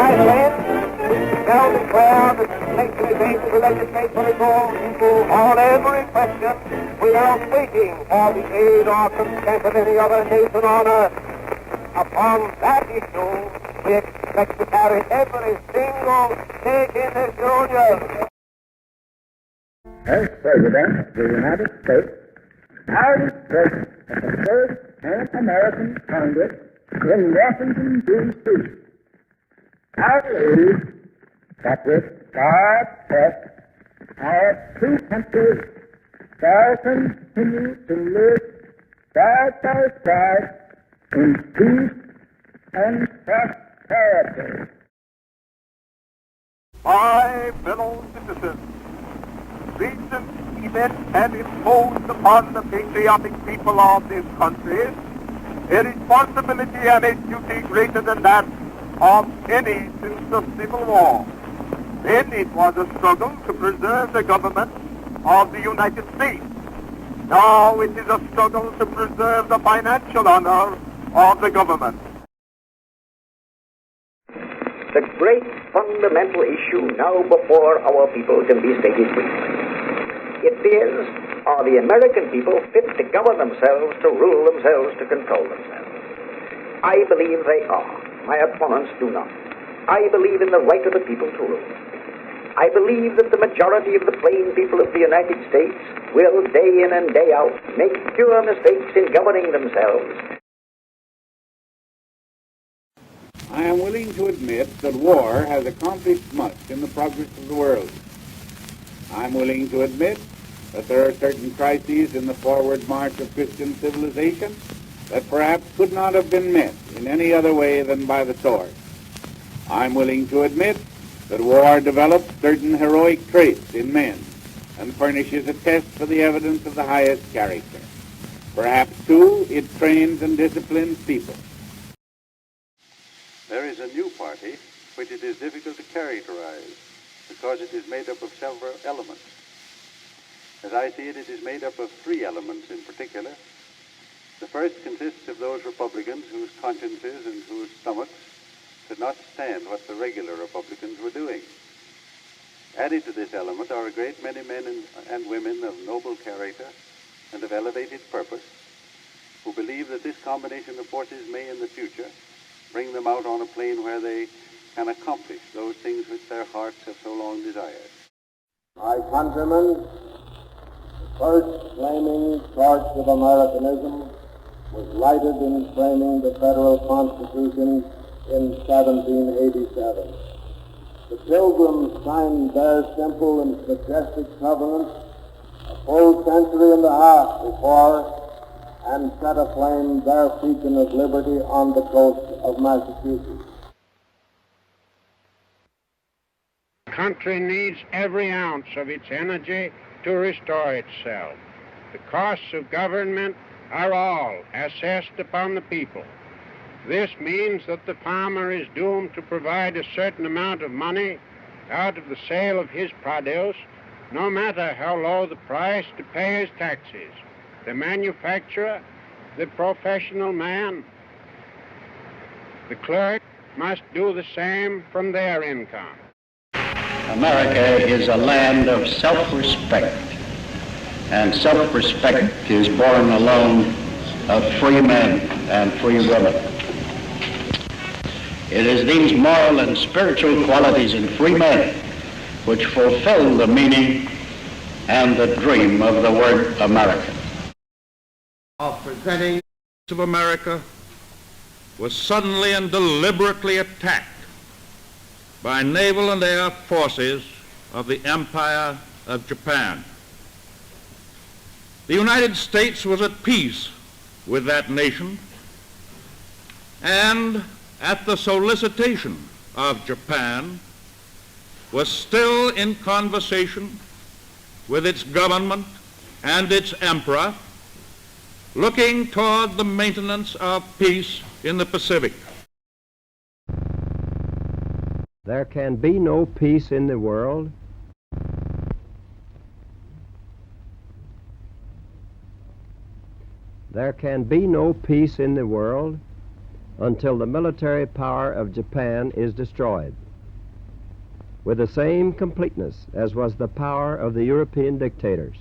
I then shall declare that taking against the legislature is all to move on every question without waiting for the aid or consent of any other nation on earth. Upon that issue, we expect to carry every single state in this union. As President of the United States, I was present at the first Pan-American Congress in Washington, D.C. I believe that with God's help, our two countries shall continue to live side by side in peace and prosperity. My fellow citizens, recent events have imposed upon the patriotic people of this country a responsibility and a duty greater than that of any since the Civil War. Then it was a struggle to preserve the government of the United States. Now it is a struggle to preserve the financial honor of the government. The great fundamental issue now before our people can be stated briefly. It is, are the American people fit to govern themselves, to rule themselves, to control themselves? I believe they are. My opponents do not. I believe in the right of the people to rule. I believe that the majority of the plain people of the United States will, day in and day out, make fewer mistakes in governing themselves. I am willing to admit that war has accomplished much in the progress of the world. I am willing to admit that there are certain crises in the forward march of Christian civilization that perhaps could not have been met in any other way than by the sword. I am willing to admit that war develops certain heroic traits in men and furnishes a test for the evidence of the highest character. Perhaps, too, it trains and disciplines people. There is a new party which it is difficult to characterize because it is made up of several elements. As I see it, it is made up of three elements in particular. The first consists of those Republicans whose consciences and whose stomachs could not stand what the regular Republicans were doing. Added to this element are a great many men and women of noble character and of elevated purpose who believe that this combination of forces may in the future bring them out on a plane where they can accomplish those things which their hearts have so long desired. My countrymen, the first flaming torch of Americanism was lighted in framing the federal Constitution in 1787. The Pilgrims signed their simple and majestic covenant a full century and a half before and set aflame their beacon of liberty on the coast of Massachusetts. The country needs every ounce of its energy to restore itself. The costs of government are all assessed upon the people. This means that the farmer is doomed to provide a certain amount of money out of the sale of his produce, no matter how low the price, to pay his taxes. The manufacturer, the professional man, the clerk must do the same from their income. America is a land of self-respect, and self-respect is born alone of free men and free women. It is these moral and spiritual qualities in free men which fulfill the meaning and the dream of the word American. Of presenting of America was suddenly and deliberately attacked by naval and air forces of the Empire of Japan. The United States was at peace with that nation, and at the solicitation of Japan was still in conversation with its government and its emperor, looking toward the maintenance of peace in the Pacific. There can be no peace in the world There can be no peace in the world until the military power of Japan is destroyed, with the same completeness as was the power of the European dictators.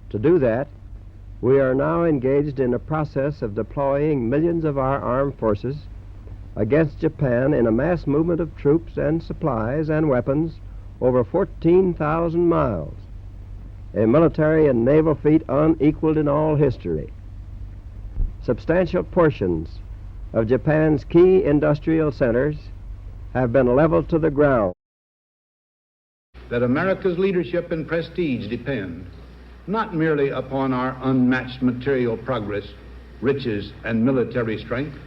To do that, we are now engaged in a process of deploying millions of our armed forces against Japan in a mass movement of troops and supplies and weapons over 14,000 miles, a military and naval feat unequaled in all history. Substantial portions of Japan's key industrial centers have been leveled to the ground. That America's leadership and prestige depend not merely upon our unmatched material progress, riches, and military strength,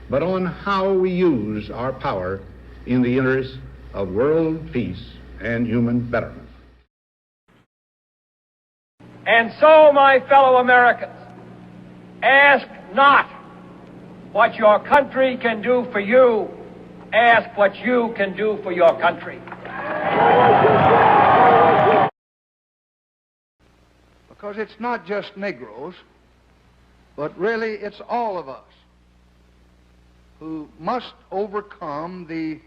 but on how we use our power in the interest of world peace and human betterment. And so, my fellow Americans, ask not what your country can do for you, ask what you can do for your country. Because it's not just Negroes, but really it's all of us who must overcome the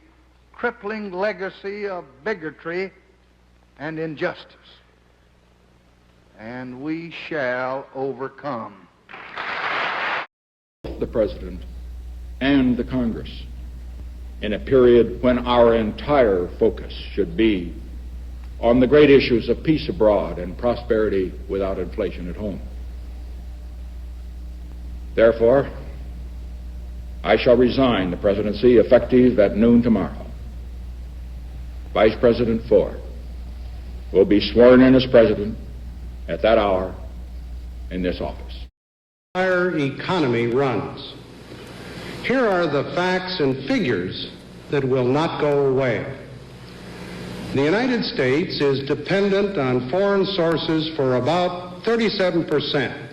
crippling legacy of bigotry and injustice. And we shall overcome. The President and the Congress in a period when our entire focus should be on the great issues of peace abroad and prosperity without inflation at home. Therefore, I shall resign the presidency effective at noon tomorrow. Vice President Ford will be sworn in as president at that hour in this office. Our economy runs. Here are the facts and figures that will not go away. The United States is dependent on foreign sources for about 37%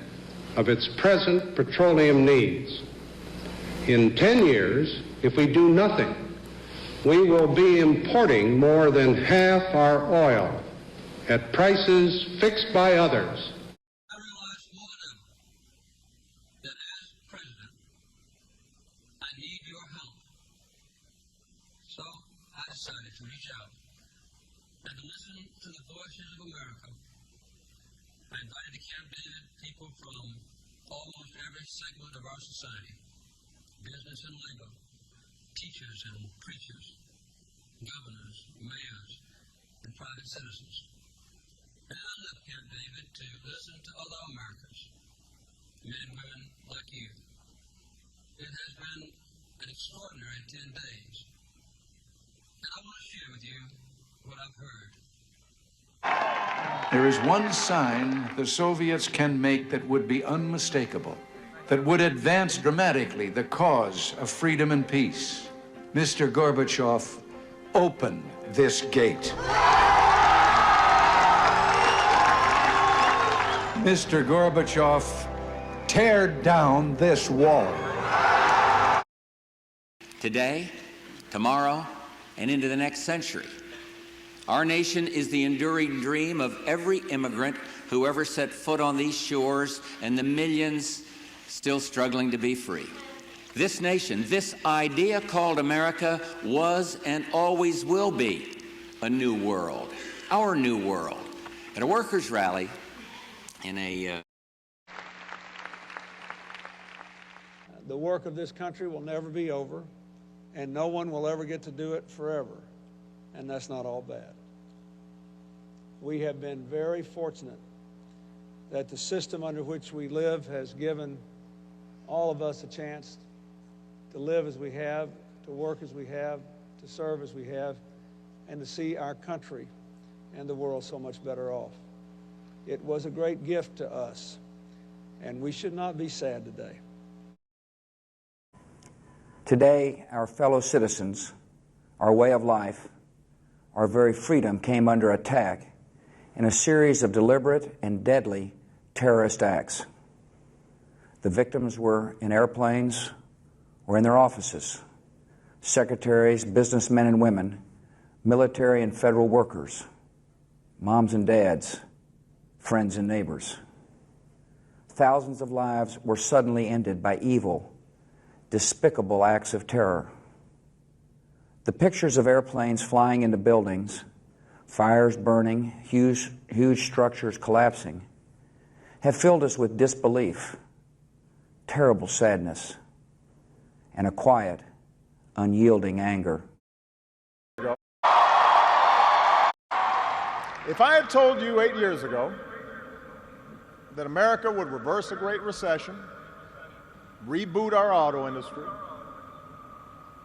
of its present petroleum needs. In 10 years, if we do nothing, we will be importing more than half our oil at prices fixed by others. I realize more than ever that as president, I need your help. So I decided to reach out and to listen to the voices of America. I invited the Camp David people from almost every segment of our society, business and labor, teachers and preachers, governors, mayors, and private citizens. And I left Camp David to listen to other Americans, men and women like you. It has been an extraordinary 10 days. And I want to share with you what I've heard. There is one sign the Soviets can make that would be unmistakable, that would advance dramatically the cause of freedom and peace. Mr. Gorbachev, open this gate. Mr. Gorbachev, tear down this wall. Today, tomorrow, and into the next century, our nation is the enduring dream of every immigrant who ever set foot on these shores and the millions still struggling to be free. This nation, this idea called America, was and always will be a new world, our new world. At a workers' rally in a... The work of this country will never be over, and no one will ever get to do it forever, and that's not all bad. We have been very fortunate that the system under which we live has given all of us a chance to live as we have, to work as we have, to serve as we have, and to see our country and the world so much better off. It was a great gift to us, and we should not be sad today. Today, our fellow citizens, our way of life, our very freedom came under attack in a series of deliberate and deadly terrorist acts. The victims were in airplanes or in their offices, secretaries, businessmen and women, military and federal workers, moms and dads, friends and neighbors. Thousands of lives were suddenly ended by evil, despicable acts of terror. The pictures of airplanes flying into buildings, fires burning, huge structures collapsing, have filled us with disbelief, terrible sadness, and a quiet, unyielding anger. If I had told you 8 years ago that America would reverse a Great Recession, reboot our auto industry,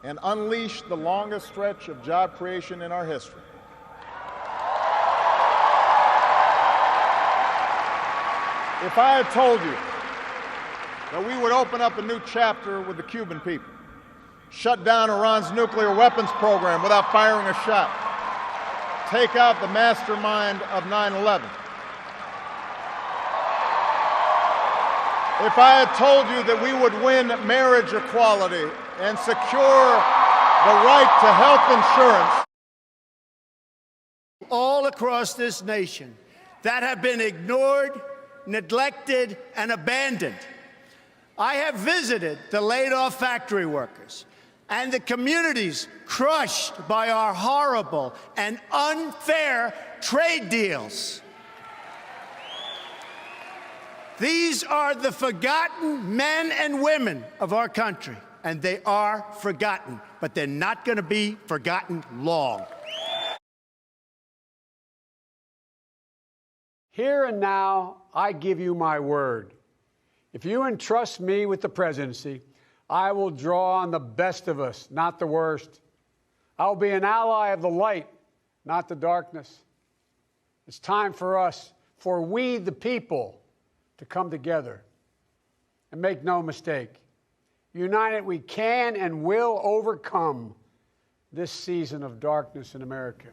and unleash the longest stretch of job creation in our history, if I had told you that we would open up a new chapter with the Cuban people, shut down Iran's nuclear weapons program without firing a shot, take out the mastermind of 9/11, if I had told you that we would win marriage equality and secure the right to health insurance all across this nation that have been ignored, neglected, and abandoned. I have visited the laid-off factory workers and the communities crushed by our horrible and unfair trade deals. These are the forgotten men and women of our country, and they are forgotten, but they're not going to be forgotten long. Here and now, I give you my word. If you entrust me with the presidency, I will draw on the best of us, not the worst. I will be an ally of the light, not the darkness. It's time for us, for we the people, to come together. And make no mistake, united we can and will overcome this season of darkness in America.